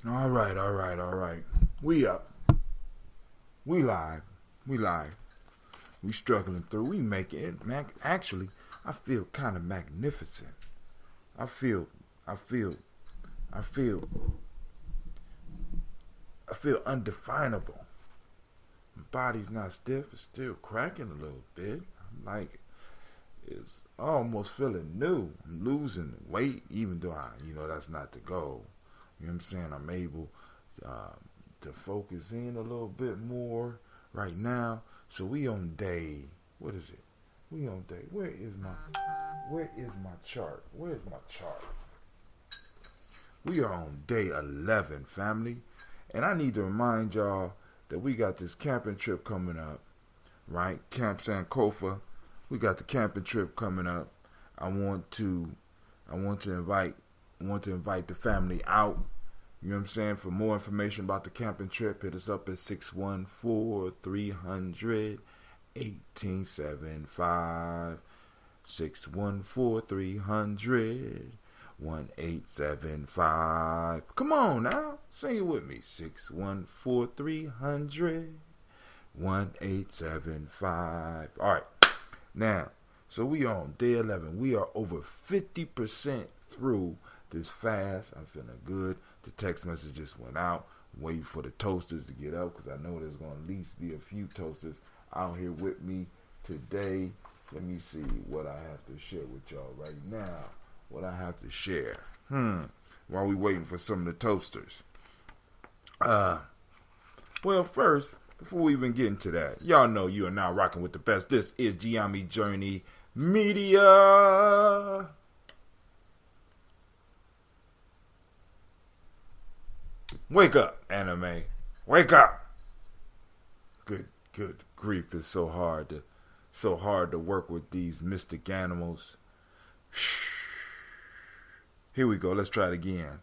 All right, all right, all right. We up. We live. We live. We struggling through. We make it. Actually, I feel kind of magnificent. I feel undefinable. My body's not stiff. It's still cracking a little bit. I'm like, it's almost feeling new. I'm losing weight, even though that's not the goal. You know what I'm saying? I'm able to focus in a little bit more right now. So we on day, what is it? We on day, where is my chart? Where's my chart? We are on day 11, family. And I need to remind y'all that we got this camping trip coming up, right? Camp Sankofa. We got the camping trip coming up. I want to invite the family out. You know what I'm saying? For more information about the camping trip, hit us up at 614-300-1875. 614-300-1875. Come on now. Sing it with me. 614-300-1875. All right. Now, so we on day 11. We are over 50% through this fast. I'm feeling good. The text messages went out. I'm waiting for the toasters to get up because I know there's going to at least be a few toasters out here with me today. Let me see what I have to share with y'all right now. What I have to share. While we waiting for some of the toasters. Well, first, before we even get into that, y'all know you are now rocking with the best. This is Gye-Nyame Journey Media. Wake up, anime. Wake up. Good grief. It's so hard to work with these mystic animals. Here we go. Let's try it again.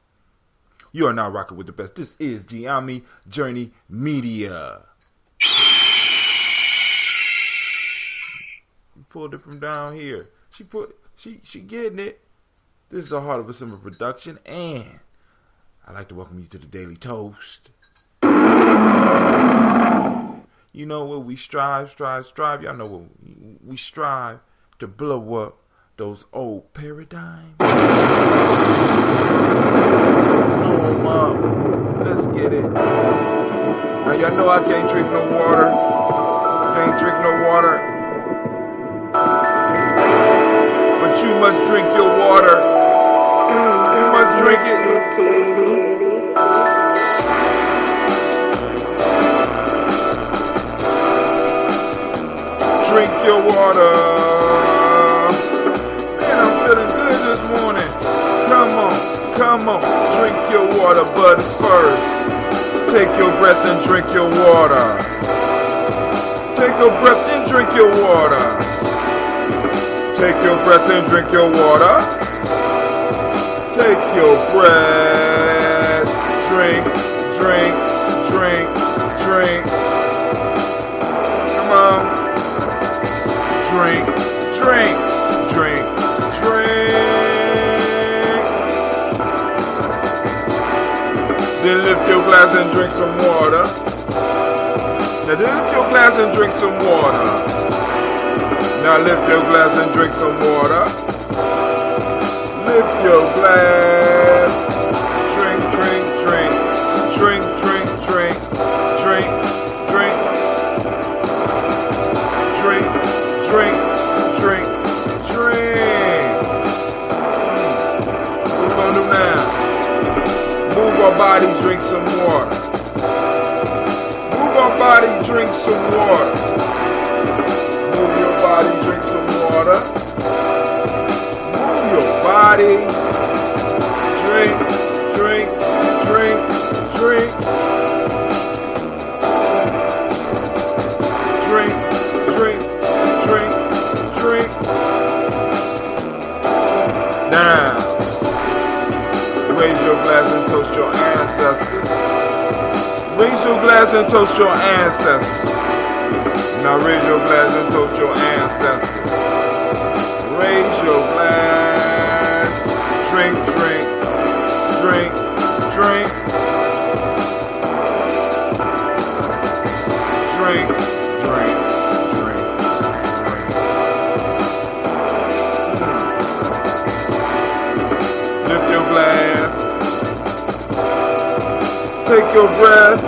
You are now rocking with the best. This is Gye-Nyame Journey Media. Pulled it from down here. She getting it. This is the Heart of a Simple production, and I'd like to welcome you to the Daily Toast. You know what we strive. Y'all know what we strive to blow up those old paradigms. Let's get it. Now y'all know I can't drink no water. But you must drink your water. You must drink it. Drink your water. Man, I'm feeling good this morning. Come on. Drink your water, but first, take your breath and drink your water. Take your breath and drink your water. Take your breath and drink your water. Take your breath. Drink. Come on. Drink. Then lift your glass and drink some water. Now lift your glass and drink some water. Now lift your glass and drink some water. Lift your glass. Drink. What we gonna do now? Move our body, drink some water. Move our body, drink some water. Move your body, drink some water. Move your body. Drink. Now, raise your glass and toast your ancestors. Raise your glass and toast your ancestors. Now raise your glass and toast your ancestors. Raise your glass. Drink. your breath.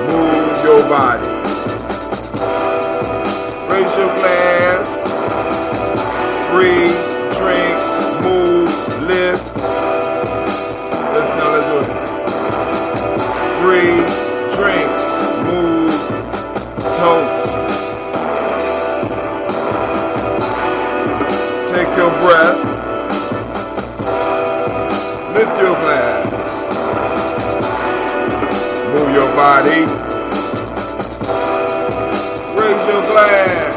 Move your body. Raise your glass. Breathe, drink, move, lift. Let's do it. Breathe, drink, move, toast. Take your breath. Lift your glass. Move your body. Raise your glass.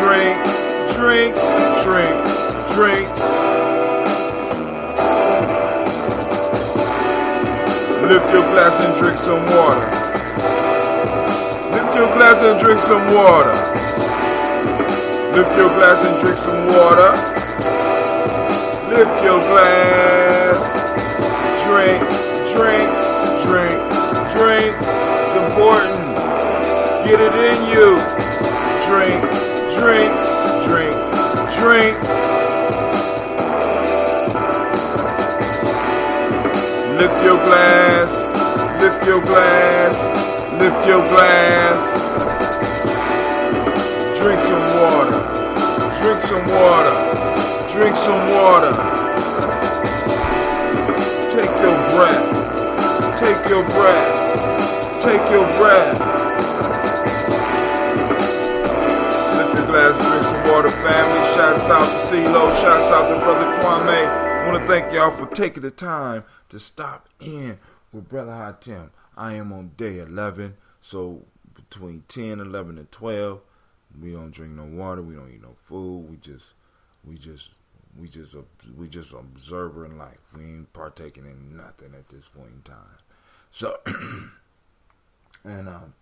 Drink, drink, drink, drink. Lift your glass and drink some water. Lift your glass and drink some water. Lift your glass and drink some water. Lift your glass. Drink, drink, drink, drink. It's important. Get it in you. Drink, drink, drink, drink. Lift your glass. Lift your glass. Lift your glass. Drink some water. Drink some water. Drink some water. Take your breath. Take your breath. Take your breath. Lift your glass, drink some water, family. Shouts out to CeeLo. Shouts out to Brother Kwame. I want to thank y'all for taking the time to stop in with Brother Hatem. I am on day 11, so between 10, 11, and 12, we don't drink no water, we don't eat no food, we just observer in life. We ain't partaking in nothing at this point in time. So, and I'm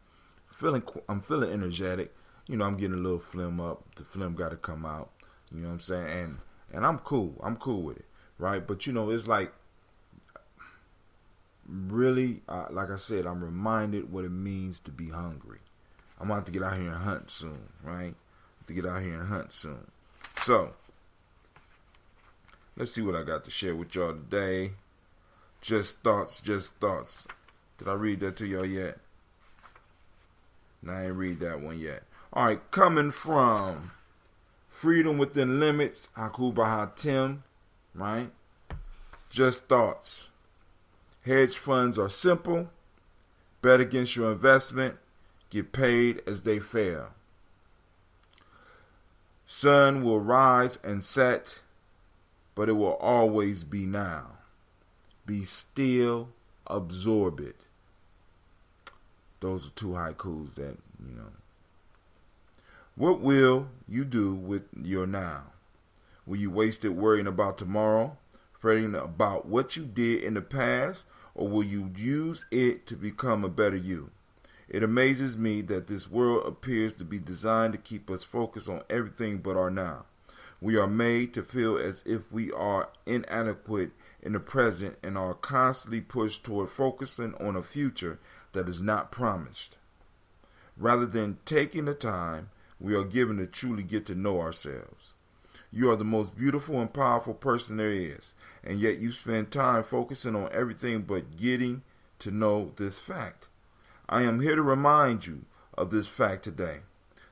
feeling energetic. You know, I'm getting a little phlegm up. The phlegm got to come out. You know what I'm saying? And I'm cool. I'm cool with it, right? But you know, it's like really, like I said, I'm reminded what it means to be hungry. I'm about to get out here and hunt soon, right? So, let's see what I got to share with y'all today. Just thoughts. Did I read that to y'all yet? No, I ain't read that one yet. All right, coming from Freedom Within Limits, Hakuba Hatem, right? Just thoughts. Hedge funds are simple. Bet against your investment. Get paid as they fail. Sun will rise and set, but it will always be now. Be still, absorb it. Those are two haikus that, you know. What will you do with your now? Will you waste it worrying about tomorrow, fretting about what you did in the past, or will you use it to become a better you? It amazes me that this world appears to be designed to keep us focused on everything but our now. We are made to feel as if we are inadequate in the present and are constantly pushed toward focusing on a future that is not promised. Rather than taking the time we are given to truly get to know ourselves. You are the most beautiful and powerful person there is, and yet you spend time focusing on everything but getting to know this fact. I am here to remind you of this fact today.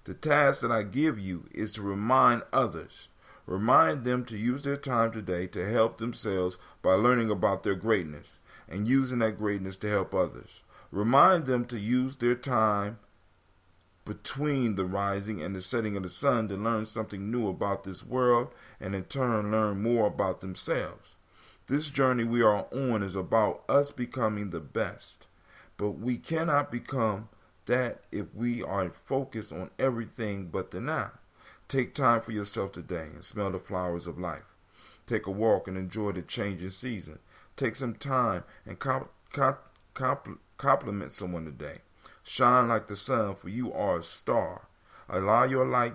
The task that I give you is to remind others. Remind them to use their time today to help themselves by learning about their greatness and using that greatness to help others. Remind them to use their time between the rising and the setting of the sun to learn something new about this world and in turn learn more about themselves. This journey we are on is about us becoming the best, but we cannot become that if we are focused on everything but the now. Take time for yourself today and smell the flowers of life. Take a walk and enjoy the changing season. Take some time and compliment someone today. Shine like the sun, for you are a star. Allow your light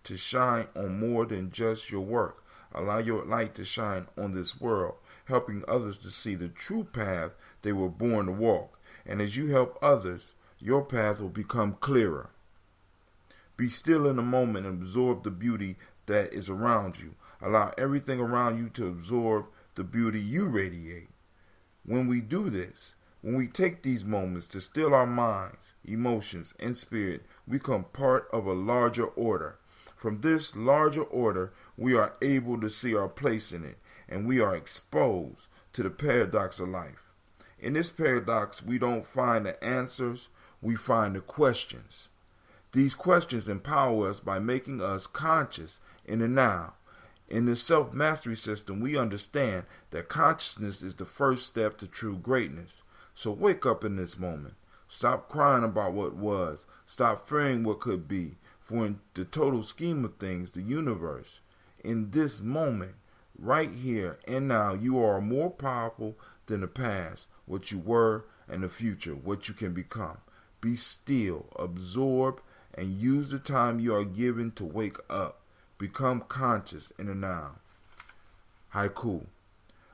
to shine on more than just your work. Allow your light to shine on this world, helping others to see the true path they were born to walk. And as you help others, your path will become clearer. Be still in the moment and absorb the beauty that is around you. Allow everything around you to absorb the beauty you radiate. When we do this, when we take these moments to still our minds, emotions, and spirit, we become part of a larger order. From this larger order, we are able to see our place in it, and we are exposed to the paradox of life. In this paradox, we don't find the answers, we find the questions. These questions empower us by making us conscious in the now. In the self-mastery system, we understand that consciousness is the first step to true greatness. So wake up in this moment. Stop crying about what was. Stop fearing what could be. For in the total scheme of things, the universe, in this moment, right here and now, you are more powerful than the past, what you were, and the future, what you can become. Be still, absorb, and use the time you are given to wake up. Become conscious in the now. Haiku.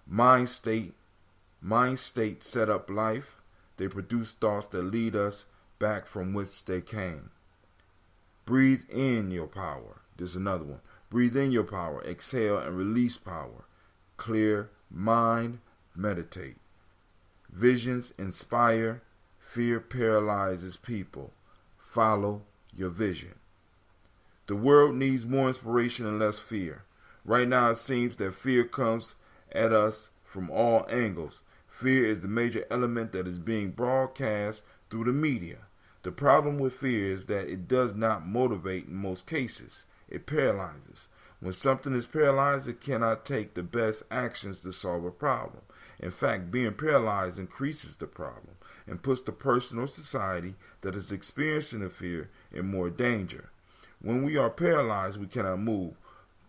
Mind state set up life. They produce thoughts that lead us back from which they came. Breathe in your power. This is another one. Breathe in your power. Exhale and release power. Clear mind. Meditate. Visions inspire. Fear paralyzes people. Follow your vision. The world needs more inspiration and less fear. Right now it seems that fear comes at us from all angles. Fear is the major element that is being broadcast through the media. The problem with fear is that it does not motivate in most cases. It paralyzes. When something is paralyzed, it cannot take the best actions to solve a problem. In fact, being paralyzed increases the problem and puts the person or society that is experiencing the fear in more danger. When we are paralyzed, we cannot move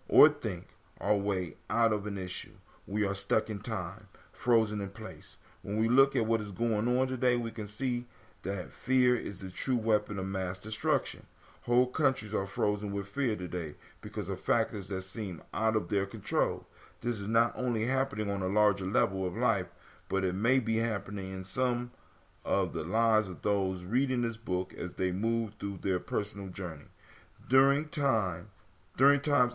or think our way out of an issue. We are stuck in time, frozen in place. When we look at what is going on today, we can see that fear is the true weapon of mass destruction. Whole countries are frozen with fear today because of factors that seem out of their control. This is not only happening on a larger level of life, but it may be happening in some of the lives of those reading this book as they move through their personal journey. During times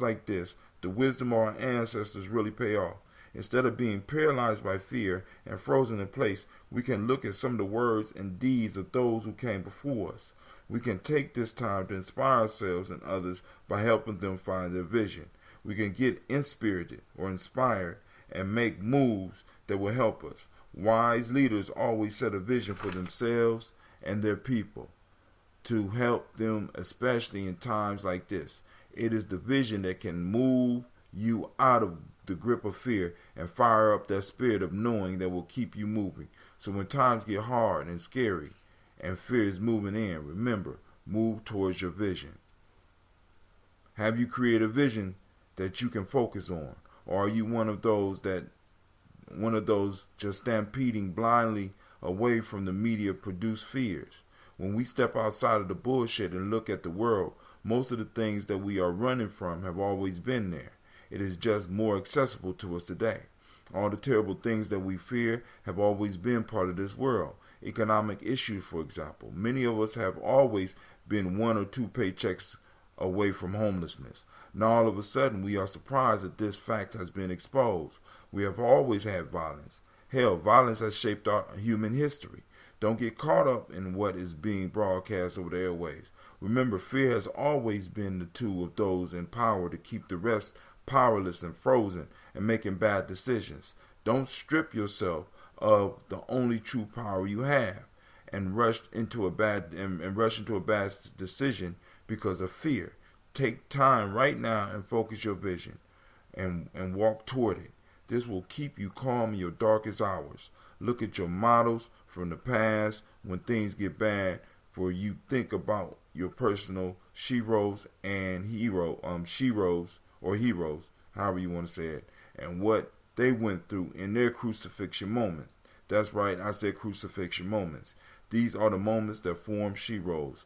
like this, the wisdom of our ancestors really pay off. Instead of being paralyzed by fear and frozen in place, we can look at some of the words and deeds of those who came before us. We can take this time to inspire ourselves and others by helping them find their vision. We can get inspirited or inspired and make moves that will help us. Wise leaders always set a vision for themselves and their people to help them, especially in times like this. It is the vision that can move you out of the grip of fear and fire up that spirit of knowing that will keep you moving. So when times get hard and scary and fear is moving in, remember, move towards your vision. Have you created a vision that you can focus on? Or are you one of those just stampeding blindly away from the media produced fears? When we step outside of the bullshit and look at the world, most of the things that we are running from have always been there. It is just more accessible to us today. All the terrible things that we fear have always been part of this world. Economic issues, for example. Many of us have always been 1 or 2 paychecks away from homelessness. Now all of a sudden we are surprised that this fact has been exposed. We have always had violence. Hell, violence has shaped our human history. Don't get caught up in what is being broadcast over the airways. Remember, fear has always been the tool of those in power to keep the rest powerless and frozen and making bad decisions. Don't strip yourself of the only true power you have and rush into a bad decision because of fear. Take time right now and focus your vision and walk toward it. This will keep you calm in your darkest hours. Look at your models from the past when things get bad, for you think about your personal sheroes and heroes, however you want to say it, and what they went through in their crucifixion moments. That's right, I said crucifixion moments. These are the moments that form sheroes.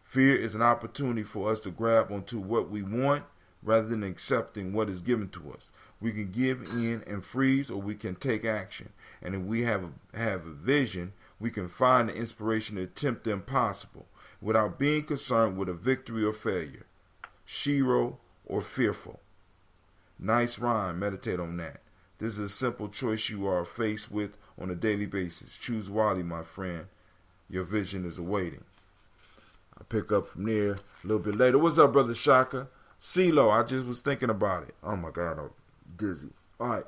Fear is an opportunity for us to grab onto what we want rather than accepting what is given to us. We can give in and freeze, or we can take action. And if we have a vision, we can find the inspiration to attempt the impossible. without being concerned with a victory or failure, shiro or fearful. Nice rhyme. Meditate on that. This is a simple choice you are faced with on a daily basis. Choose wisely, my friend. Your vision is awaiting. I'll pick up from there a little bit later. What's up, Brother Shaka? CeeLo, I just was thinking about it. Oh my God, I'm dizzy. All right.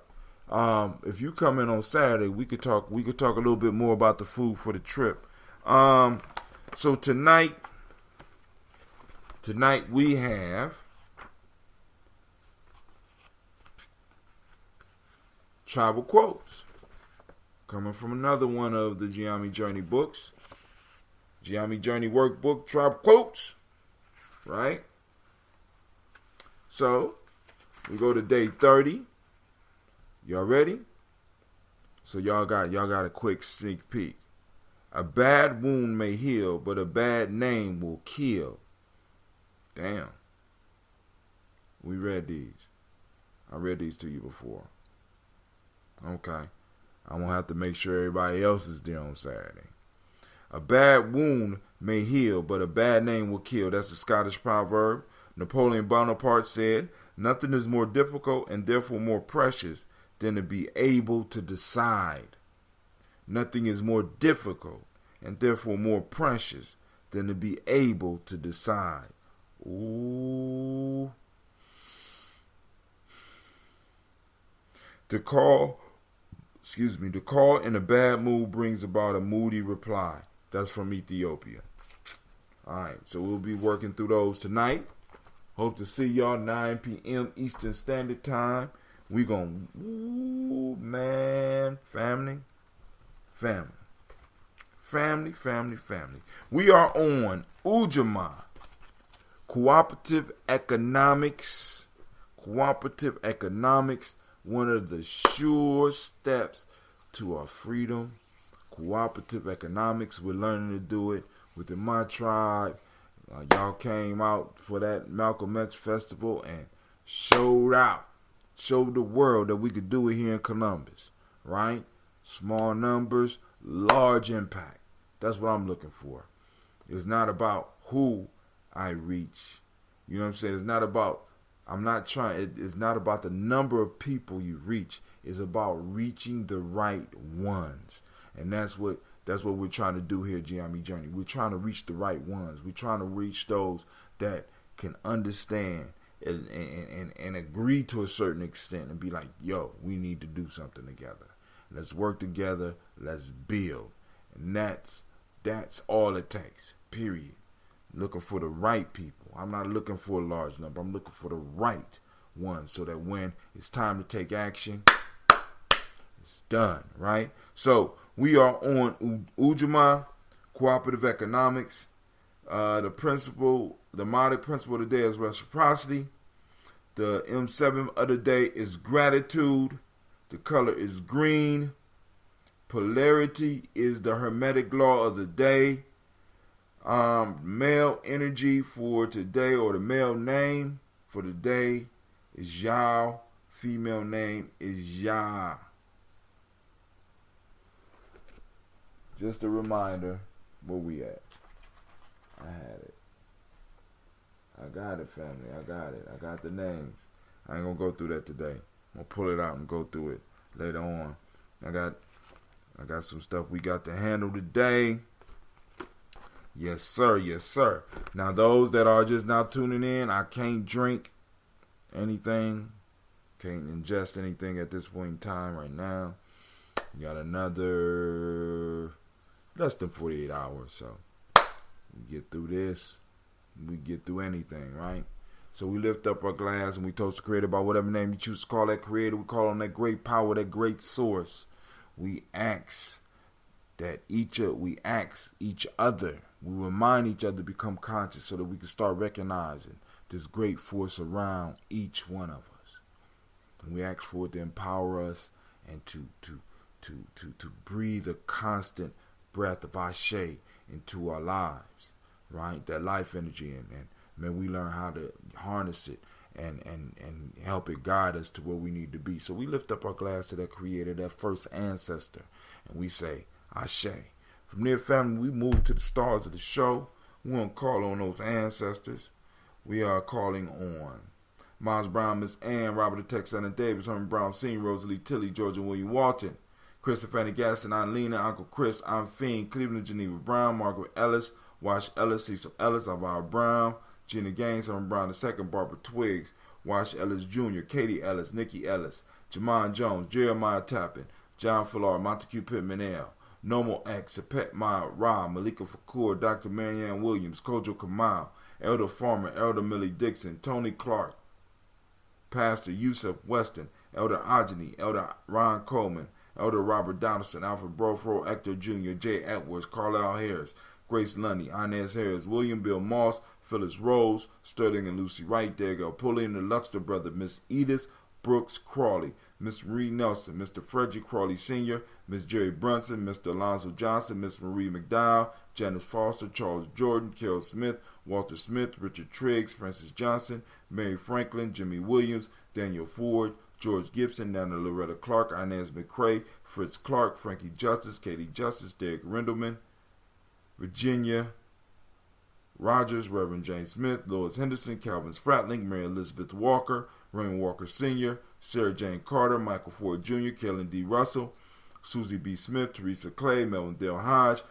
If you come in on Saturday, we could talk a little bit more about the food for the trip. So tonight we have Tribal Quotes, coming from another one of the Gye-Nyame Journey books. Gye-Nyame Journey Workbook, Tribal Quotes. Right? So, we go to day 30. Y'all ready? So y'all got a quick sneak peek. A bad wound may heal, but a bad name will kill. Damn. We read these. I read these to you before. Okay. I'm going to have to make sure everybody else is there on Saturday. A bad wound may heal, but a bad name will kill. That's a Scottish proverb. Napoleon Bonaparte said, nothing is more difficult and therefore more precious than to be able to decide. Nothing is more difficult and therefore more precious than to be able to decide. Ooh. To call in a bad mood brings about a moody reply. That's from Ethiopia. All right, so we'll be working through those tonight. Hope to see y'all 9 p.m. Eastern Standard Time. We gon' family. We are on Ujamaa, cooperative economics. One of the sure steps to our freedom. Cooperative economics. We're learning to do it within my tribe. Y'all came out for that Malcolm X festival and showed the world that we could do it here in Columbus, right? Small numbers, large impact. That's what I'm looking for. It's not about who I reach. You know what I'm saying? It's not about the number of people you reach. It's about reaching the right ones. And that's what we're trying to do here at Gye-Nyame Journey. We're trying to reach the right ones. We're trying to reach those that can understand and agree to a certain extent and be like, yo, we need to do something together. Let's work together. Let's build. And that's all it takes, period. Looking for the right people. I'm not looking for a large number. I'm looking for the right ones so that when it's time to take action, it's done, right? So we are on Ujamaa, cooperative economics. The modern principle of the day is reciprocity. The M7 of the day is gratitude. The color is green. Polarity is the hermetic law of the day. Male energy for today, or the male name for the day, is Yao. Female name is Ya. Just a reminder, where we at? I had it. I got it, family. I got it. I got the names. I ain't gonna go through that today. I'm gonna pull it out and go through it later on. I got some stuff we got to handle today. Yes, sir. Yes, sir. Now, those that are just now tuning in, I can't drink anything. Can't ingest anything at this point in time right now. We got another less than 48 hours. So, we get through this. We get through anything, right? So, we lift up our glass and we toast the Creator by whatever name you choose to call that Creator. We call on that great power, that great source. We ask each other. We remind each other to become conscious so that we can start recognizing this great force around each one of us. And we ask for it to empower us and to breathe a constant breath of Ashe into our lives, right? That life energy, and may we learn how to harness it and help it guide us to where we need to be. So we lift up our glass to that Creator, that first ancestor, and we say, Ashe. From there, family, we move to the stars of the show. We won't call on those ancestors. We are calling on Miles Brown, Miss Ann, Robert the Tex, Allen Davis, Herman Brown Sr., Rosalie Tilly, Georgia William Walton, Christopher Fanny Gaston, Aunt Lena, Uncle Chris, Aunt Fiend, Cleveland Geneva Brown, Margaret Ellis, Wash Ellis, Cecil Ellis, Alvaro Brown, Gina Gaines, Herman Brown II, Barbara Twiggs, Wash Ellis Jr., Katie Ellis, Nikki Ellis, Jamon Jones, Jeremiah Tappan, John Fillard, Montague Pittman L., Nomo X, Sepet Maya Ra, Malika Fakur, Dr. Marianne Williams, Kojo Kamal, Elder Farmer, Elder Millie Dixon, Tony Clark, Pastor Yusuf Weston, Elder Ajani, Elder Ron Coleman, Elder Robert Donaldson, Alfred Brofro, Hector Jr., Jay Edwards, Carlisle Harris, Grace Lundy, Inez Harris, William Bill Moss, Phyllis Rose, Sterling and Lucy Wright, Diego Pulley and the Luxter brother, Miss Edith Brooks Crawley, Miss Marie Nelson, Mr. Frederick Crawley Sr., Miss Jerry Brunson, Mr. Alonzo Johnson, Miss Marie McDowell, Janice Foster, Charles Jordan, Carol Smith, Walter Smith, Richard Triggs, Francis Johnson, Mary Franklin, Jimmy Williams, Daniel Ford, George Gibson, Nana Loretta Clark, Inez McCrae, Fritz Clark, Frankie Justice, Katie Justice, Derek Rendelman, Virginia Rogers, Reverend James Smith, Lois Henderson, Calvin Spratling, Mary Elizabeth Walker, Raymond Walker Sr., Sarah Jane Carter, Michael Ford Jr., Kellen D. Russell, Susie B. Smith, Teresa Clay, Melvin Dale Hodge,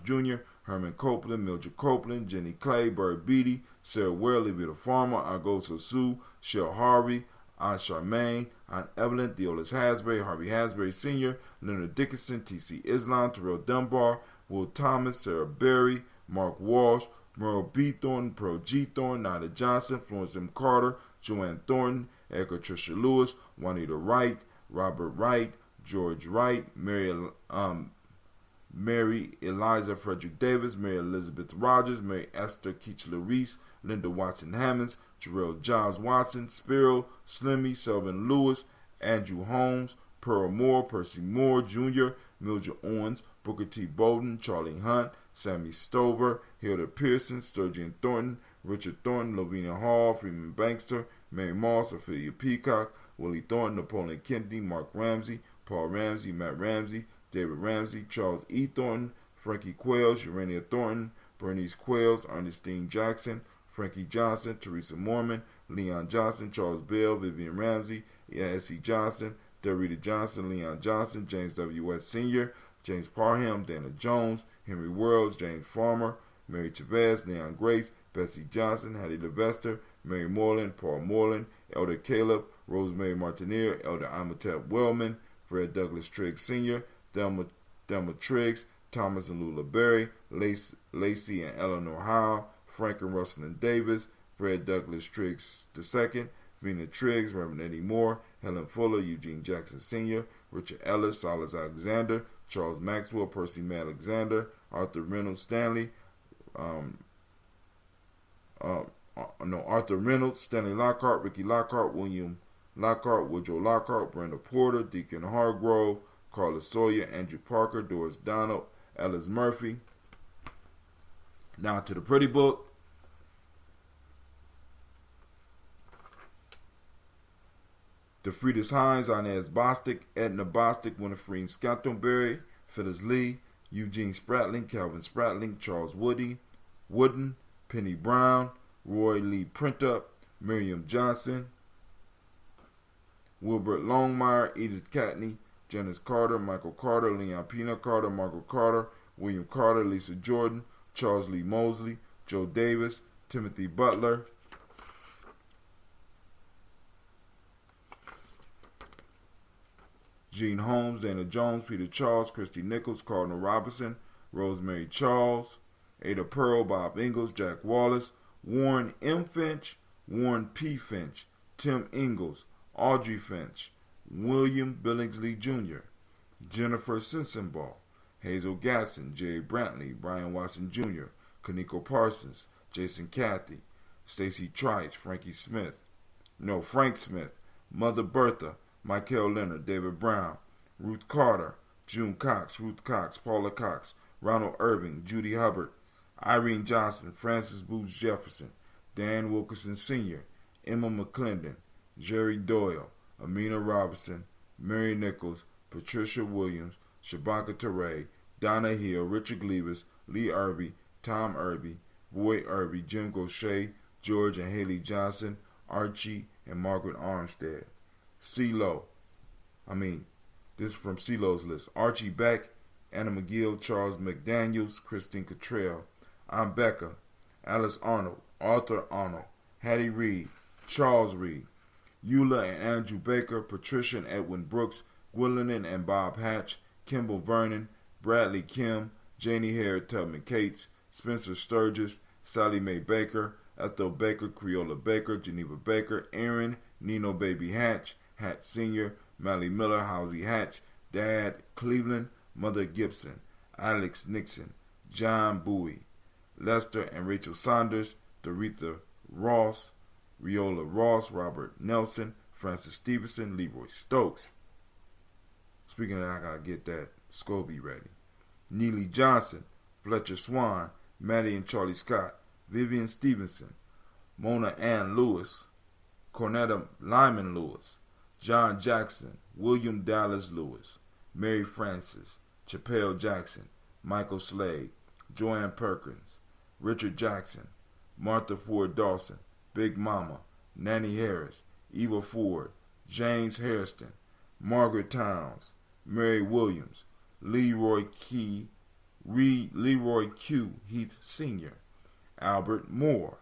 Jr., Herman Copeland, Mildred Copeland, Jenny Clay, Bird Beatty, Sarah Ware, Livia Farmer, Argosa Sue, Shell Harvey, Aunt Charmaine, Aunt Evelyn, Deolis Hasbury, Harvey Hasbury Sr., Leonard Dickinson, T.C. Islam, Terrell Dunbar, Will Thomas, Sarah Berry, Mark Walsh, Merle B. Thornton, Pearl G. Thornton, Nida Johnson, Florence M. Carter, Joanne Thornton, Edgar Tricia Lewis, Juanita Wright, Robert Wright, George Wright, Mary Eliza Frederick Davis, Mary Elizabeth Rogers, Mary Esther Keachler Reese, Linda Watson Hammonds, Jarrell Giles Watson, Spiro, Slimmy, Selvin Lewis, Andrew Holmes, Pearl Moore, Percy Moore Jr., Mildred Owens, Booker T. Bowden, Charlie Hunt, Sammy Stover, Hilda Pearson, Sturgeon Thornton, Richard Thornton, Lavinia Hall, Freeman Bankster, Mary Moss, Ophelia Peacock, Willie Thornton, Napoleon Kennedy, Mark Ramsey, Paul Ramsey, Matt Ramsey, David Ramsey, Charles E. Thornton, Frankie Quails, Urania Thornton, Bernice Quails, Ernestine Jackson, Frankie Johnson, Teresa Mormon, Leon Johnson, Charles Bell, Vivian Ramsey, S.E. Johnson, Dorita Johnson, Leon Johnson, James W. West Sr., James Parham, Dana Jones, Henry Worlds, James Farmer, Mary Chavez, Leon Grace, Bessie Johnson, Hattie Levester, Mary Moreland, Paul Moreland, Elder Caleb, Rosemary Martineer, Elder Amatep Wellman, Fred Douglas Triggs Sr., Thelma Triggs, Thomas and Lula Berry, Lacey and Eleanor Howe, Frank and Russell Davis, Fred Douglas Triggs II, Vina Triggs, Reverend Eddie Moore, Helen Fuller, Eugene Jackson Sr., Richard Ellis, Silas Alexander, Charles Maxwell, Percy May Alexander, Arthur Reynolds Stanley, Arthur Reynolds, Stanley Lockhart, Ricky Lockhart, William Lockhart, Woodrow Lockhart, Brenda Porter, Deacon Hargrove, Carla Sawyer, Andrew Parker, Doris Donald, Ellis Murphy. Now to the pretty book. DeFridas Hines, Inez Bostic, Edna Bostic, Winifred Scantleberry, Phyllis Lee, Eugene Spratling, Calvin Spratling, Charles Wooden, Penny Brown, Roy Lee Printup, Miriam Johnson, Wilbert Longmire, Edith Catney, Janice Carter, Michael Carter, Leon Pina Carter, Margaret Carter, William Carter, Lisa Jordan, Charles Lee Mosley, Joe Davis, Timothy Butler, Gene Holmes, Dana Jones, Peter Charles, Christy Nichols, Cardinal Robinson, Rosemary Charles, Ada Pearl, Bob Ingalls, Jack Wallace, Warren M. Finch, Warren P. Finch, Tim Ingalls, Audrey Finch, William Billingsley Jr., Jennifer Sensenball, Hazel Gatson, Jerry Brantley, Brian Watson Jr., Kaneko Parsons, Jason Cathy, Stacy Trice, Frank Smith, Mother Bertha, Michael Leonard, David Brown, Ruth Carter, June Cox, Ruth Cox, Paula Cox, Ronald Irving, Judy Hubbard, Irene Johnson, Francis Booth Jefferson, Dan Wilkerson Sr., Emma McClendon, Jerry Doyle, Amina Robinson, Mary Nichols, Patricia Williams, Shabaka Teray, Donna Hill, Richard Gleavis, Lee Irby, Tom Irby, Roy Irby, Jim Gaucher, George and Haley Johnson, Archie and Margaret Armstead. CeeLo. This is from CeeLo's list. Archie Beck, Anna McGill, Charles McDaniels, Christine Cottrell. I'm Becca, Alice Arnold, Arthur Arnold, Hattie Reed, Charles Reed, Eula and Andrew Baker, Patricia and Edwin Brooks, Gwendolyn and Bob Hatch, Kimball Vernon, Bradley Kim, Janie Hare Tubman Cates, Spencer Sturgis, Sally Mae Baker, Ethel Baker, Creola Baker, Geneva Baker, Aaron, Nino Baby Hatch, Hatch Sr., Mally Miller, Housie Hatch, Dad Cleveland, Mother Gibson, Alex Nixon, John Bowie, Lester and Rachel Saunders, Doretha Ross, Riola Ross, Robert Nelson, Francis Stevenson, Leroy Stokes. Speaking of that, I gotta get that Scobie ready. Neely Johnson, Fletcher Swan, Maddie and Charlie Scott, Vivian Stevenson, Mona Ann Lewis, Cornetta Lyman Lewis, John Jackson, William Dallas Lewis, Mary Francis, Chappelle Jackson, Michael Slade, Joanne Perkins, Richard Jackson, Martha Ford Dawson, Big Mama, Nanny Harris, Eva Ford, James Hairston, Margaret Towns, Mary Williams, Leroy Q. Heath Sr., Albert Moore,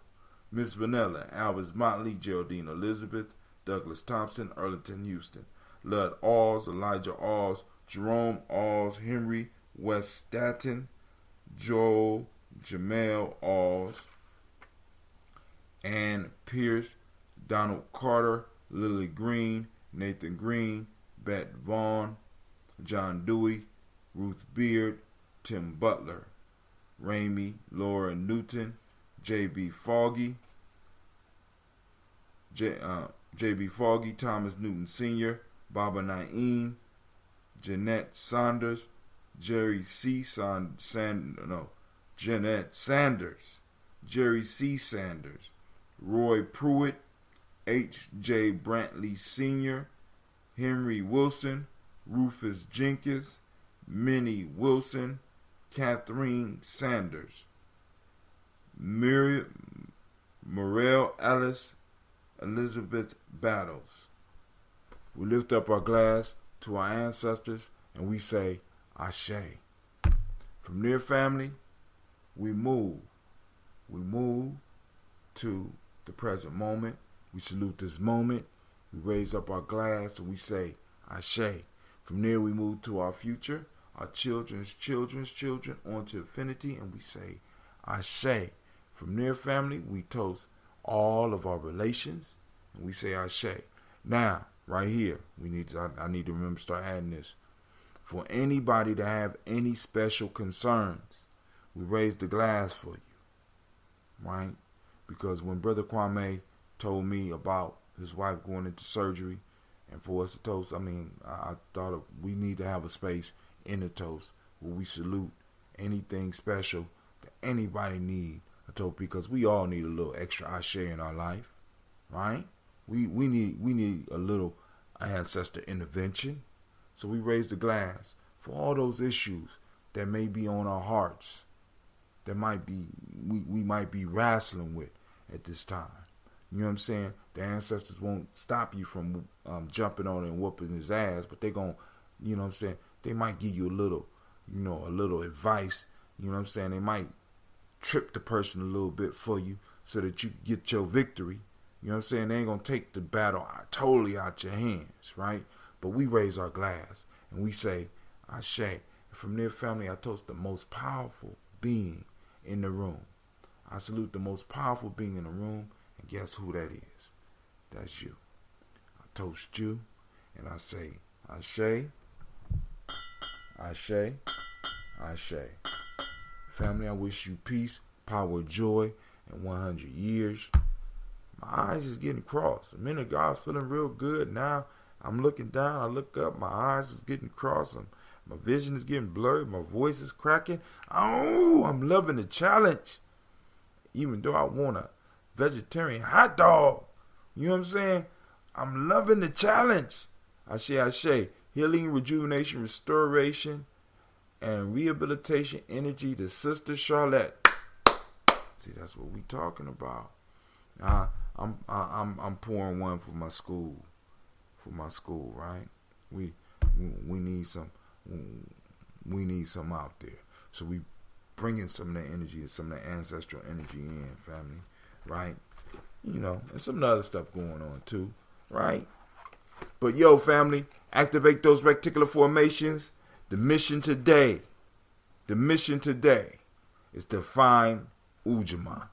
Miss Vanilla, Albert Motley, Geraldine Elizabeth, Douglas Thompson, Arlington Houston, Lud Alls, Elijah Alls, Jerome Alls, Henry West Staten, Joel Jamel Alls, Ann Pierce, Donald Carter, Lily Green, Nathan Green, Bet Vaughn, John Dewey, Ruth Beard, Tim Butler, Ramey, Laura Newton, J.B. Foggy, J.B. Foggy, Thomas Newton Sr., Baba Naeem, Jeanette Saunders, Jeanette Sanders, Jerry C. Sanders, Roy Pruitt, H.J. Brantley Sr., Henry Wilson, Rufus Jenkins, Minnie Wilson, Catherine Sanders, Morel Ellis, Elizabeth Battles. We lift up our glass to our ancestors and we say, Ashe. From near family, we move. We move to the present moment. We salute this moment. We raise up our glass and we say, Ashe. From there we move to our future, our children's children's children, on to infinity, and we say, Ashe. From near family, we toast all of our relations, and we say Ashe. Now, right here, I need to remember to start adding this. For anybody to have any special concerns, we raise the glass for you, right? Because when Brother Kwame told me about his wife going into surgery, and for us to toast, I thought we need to have a space in the toast where we salute anything special that anybody need a toast, because we all need a little extra Ashe in our life, right? We need a little ancestor intervention. So we raise the glass for all those issues that may be on our hearts, that we might be wrestling with at this time. You know what I'm saying? The ancestors won't stop you from jumping on and whooping his ass, but they gon', you know what I'm saying? They might give you a little advice. You know what I'm saying? They might trip the person a little bit for you so that you get your victory. You know what I'm saying? They ain't gonna take the battle totally out your hands, right? But we raise our glass and we say, Ashe. From their family, I toast the most powerful being in the room. I salute the most powerful being in the room. And guess who that is? That's you. I toast you and I say, Ashe, Ashe, Ashe. Family, I wish you peace, power, joy, and 100 years. My eyes is getting crossed. A minute ago, I was feeling real good. Now, I'm looking down. I look up. My eyes is getting crossed. My vision is getting blurred. My voice is cracking. Oh, I'm loving the challenge. Even though I want a vegetarian hot dog. You know what I'm saying? I'm loving the challenge. Ashe, Ashe. Healing, rejuvenation, restoration, and rehabilitation energy to Sister Charlotte. See, that's what we talking about. I'm pouring one for my school. Right? We need some. We need some out there. So we bringing some of the energy, some of the ancestral energy in, family. Right? And some other stuff going on too. Right? But yo, family, activate those reticular formations. The mission today is to find Ujamaa.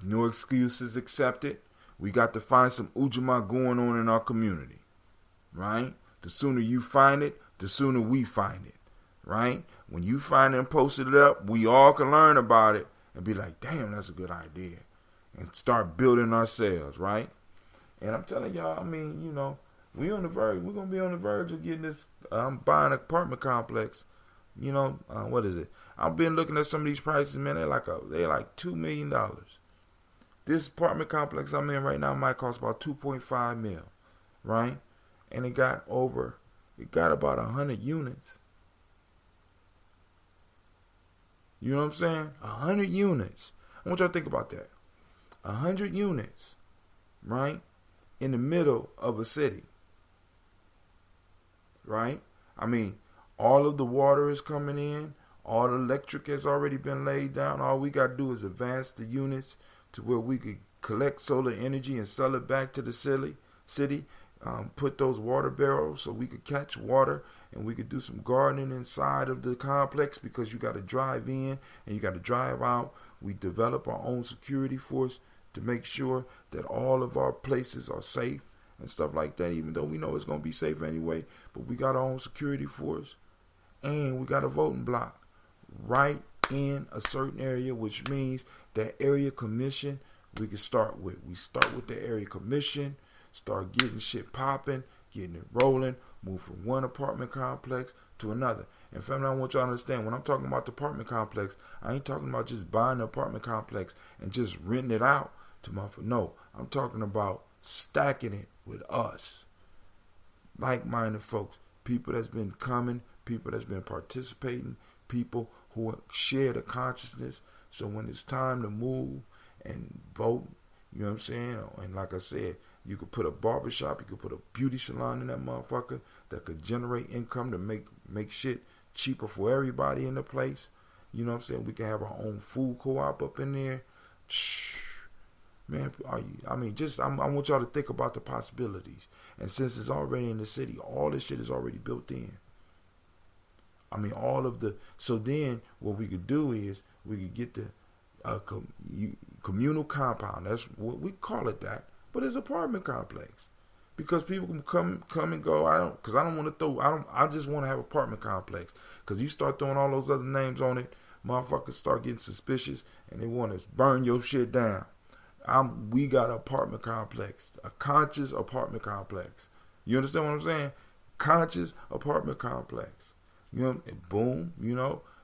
No excuses accepted. We got to find some Ujamaa going on in our community. Right? The sooner you find it, the sooner we find it. Right? When you find it and posted it up, we all can learn about it and be like, damn, that's a good idea. And start building ourselves, right? And I'm telling y'all, we on the verge. We're gonna be on the verge of getting this. Buying an apartment complex. What is it? I've been looking at some of these prices, man. They're like $2 million. This apartment complex I'm in right now might cost about $2.5 million, right? And it got about 100 units. You know what I'm saying? 100 units. I want y'all to think about that. 100 units, right? In the middle of a city. Right? All of the water is coming in. All the electric has already been laid down. All we got to do is advance the units to where we could collect solar energy and sell it back to the city. Put those water barrels so we could catch water and we could do some gardening inside of the complex, because you got to drive in and you got to drive out. We develop our own security force to make sure that all of our places are safe and stuff like that, even though we know it's going to be safe anyway. But we got our own security force, and we got a voting block right in a certain area, which means that area commission we can start with. We start with the area commission, start getting shit popping, getting it rolling, move from one apartment complex to another. And family, I want y'all to understand, when I'm talking about the apartment complex, I ain't talking about just buying the apartment complex and just renting it out to my... No, I'm talking about stacking it with us. Like-minded folks, people that's been coming, people that's been participating, people who share the consciousness. So when it's time to move and vote, you know what I'm saying? And like I said, you could put a barbershop, you could put a beauty salon in that motherfucker that could generate income to make shit cheaper for everybody in the place. You know what I'm saying? We can have our own food co-op up in there. Man, I want y'all to think about the possibilities. And since it's already in the city, all this shit is already built in. So then what we could do is we could get the communal compound. That's what we call it, that. But it's apartment complex. Because people can come and go. I just want to have apartment complex. Because you start throwing all those other names on it, motherfuckers start getting suspicious and they want to burn your shit down. We got an apartment complex, a conscious apartment complex. You understand what I'm saying? Conscious apartment complex. And boom,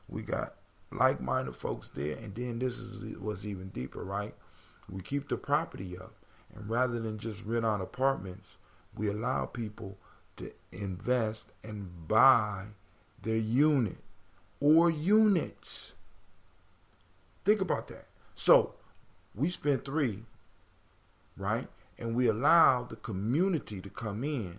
we got like-minded folks there. And then this is what's even deeper, right? We keep the property up. And rather than just rent out apartments, we allow people to invest and buy their unit or units. Think about that. So we spent 3, right? And we allow the community to come in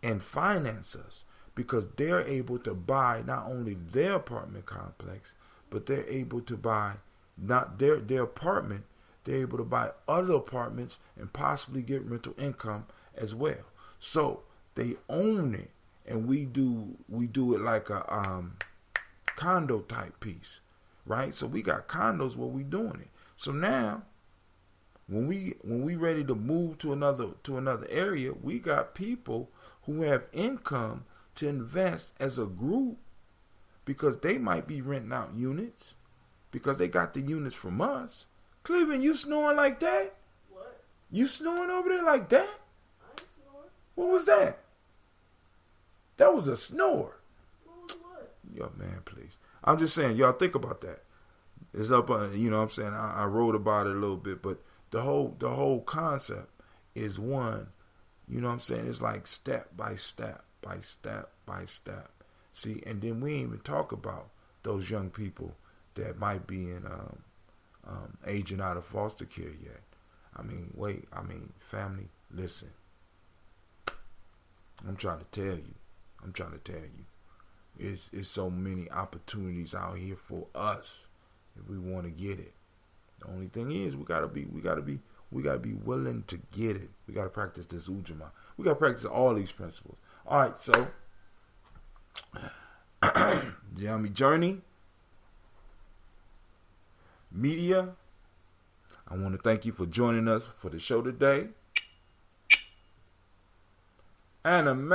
and finance us, because they're able to buy not only their apartment complex, but they're able to buy not their apartment. They're able to buy other apartments and possibly get rental income as well. So they own it, and we do it like a condo type piece, right? So we got condos where we doing it. So now, when we ready to move to another area, we got people who have income to invest as a group, because they might be renting out units because they got the units from us. Cleveland, you snoring like that? What? You snoring over there like that? I ain't snoring. What was that? That was a snore. What? Yo, man, please. I'm just saying, y'all think about that. It's up on, you know what I'm saying? I wrote about it a little bit, but the whole concept is one, you know what I'm saying? It's like step by step, by step, by step. See, and then we ain't even talk about those young people that might be in aging out of foster care yet. Family, listen. I'm trying to tell you. It's so many opportunities out here for us if we want to get it. The only thing is we gotta be willing to get it. We gotta practice this Ujamaa. We gotta practice all these principles. All right, so Gye-Nyame Journey Media, I want to thank you for joining us for the show today. Anime.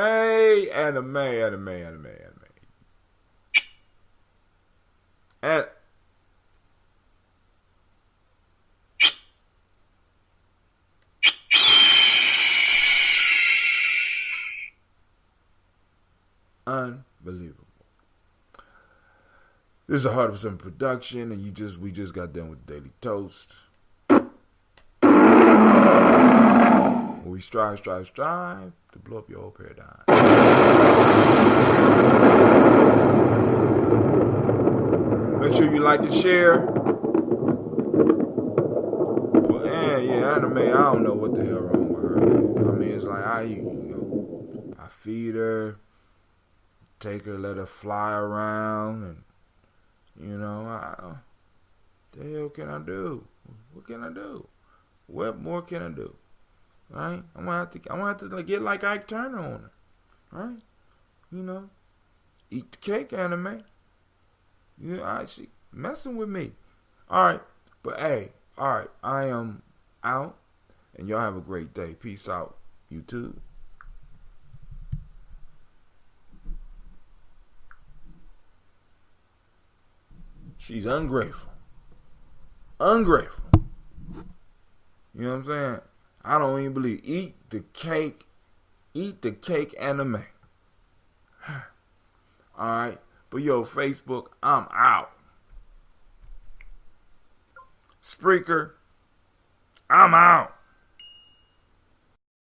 Unbelievable. This is a 100% production, and we just got done with Daily Toast. We strive to blow up your whole paradigm. Make sure you like and share. But yeah, anime, I don't know what the hell wrong with her. I mean, it's like I feed her, take her, let her fly around, and the hell can I do? What can I do? What more can I do? Right? I'm gonna have to get like Ike Turner on her. Right? Eat the cake, anime. She messing with me. Alright. But hey, alright, I am out. And y'all have a great day. Peace out, YouTube. She's ungrateful. Ungrateful. You know what I'm saying? I don't even believe. Eat the cake, anime. Alright. But yo, Facebook, I'm out. Spreaker, I'm out.